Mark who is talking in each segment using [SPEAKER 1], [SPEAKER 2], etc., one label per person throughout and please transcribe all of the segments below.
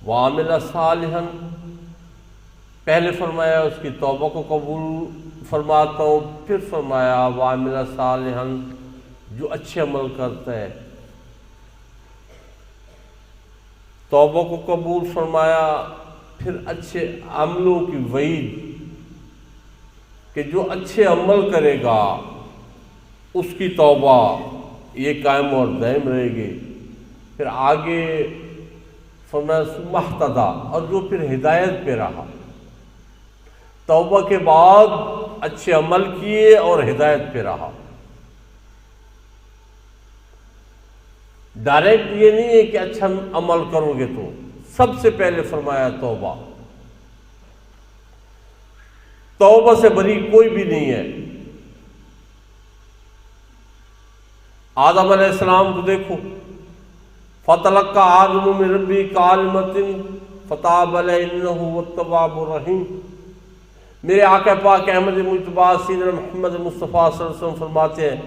[SPEAKER 1] وعمل صالحا، پہلے فرمایا اس کی توبہ کو قبول فرماتا ہوں، پھر فرمایا وعمل صالحا، جو اچھے عمل کرتا ہے۔ توبہ کو قبول فرمایا، پھر اچھے عملوں کی وعید کہ جو اچھے عمل کرے گا اس کی توبہ یہ قائم اور دائم رہے گی۔ پھر آگے فرمایا ثم اہتدی، اور جو پھر ہدایت پہ رہا، توبہ کے بعد اچھے عمل کیے اور ہدایت پہ رہا۔ ڈائریکٹ یہ نہیں ہے کہ اچھا عمل کرو گے تو، سب سے پہلے فرمایا توبہ۔ توبہ سے بری کوئی بھی نہیں ہے۔ آدم علیہ السلام کو دیکھو، فَتَلَقَّىٰ آدَمُ مِن رَبِّهِ كَلِمَاتٍ فَتَابَ عَلَيْهِ إِنَّهُ هُوَ التَّوَّابُ الرَّحِيمُ۔ میرے آقا پاک احمد مجتبیٰ سیدنا محمد مصطفیٰ صلی اللہ علیہ وسلم فرماتے ہیں،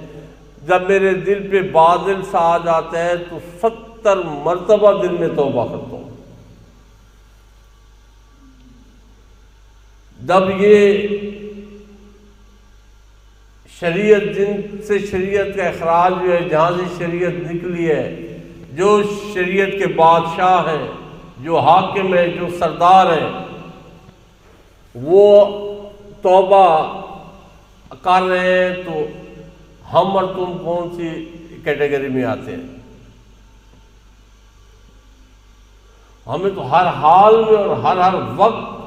[SPEAKER 1] جب میرے دل پہ بادل سا آ جاتا ہے تو 70 مرتبہ دل میں توبہ کرتا ہوں۔ جب یہ شریعت، جن سے شریعت کا اخراج جو ہے، جہاں سے شریعت نکلی ہے، جو شریعت کے بادشاہ ہیں، جو حاکم ہیں، جو سردار ہیں، وہ توبہ کر رہے ہیں تو ہم اور تم کون سی کیٹیگری میں آتے ہیں؟ ہمیں تو ہر حال میں اور ہر وقت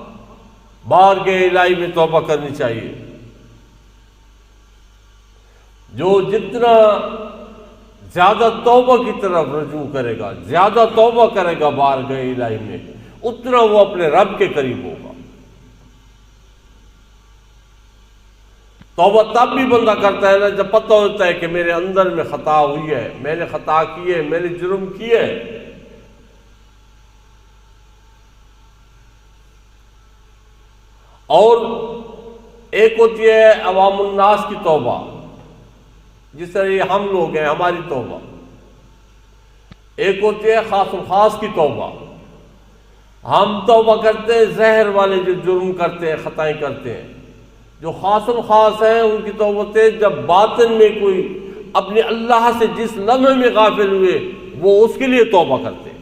[SPEAKER 1] بارگاہ الہی میں توبہ کرنی چاہیے۔ جو جتنا زیادہ توبہ کی طرف رجوع کرے گا، زیادہ توبہ کرے گا بارگاہ الہی میں، اتنا وہ اپنے رب کے قریب ہوگا۔ توبہ تب بھی بندہ کرتا ہے نا جب پتہ ہوتا ہے کہ میرے اندر میں خطا ہوئی ہے، میں نے خطا کی ہے، میں نے جرم کیا ہے۔ اور ایک ہوتی ہے عوام الناس کی توبہ، جس طرح یہ ہم لوگ ہیں، ہماری توبہ۔ ایک ہوتی ہے خاص الخاص کی توبہ، ہم توبہ کرتے ہیں زہر والے جو جرم کرتے ہیں، خطائیں کرتے ہیں۔ جو خاص الخاص ہیں ان کی توبہ ہے جب باطن میں کوئی اپنے اللہ سے جس لمحے میں غافل ہوئے وہ اس کے لیے توبہ کرتے ہیں۔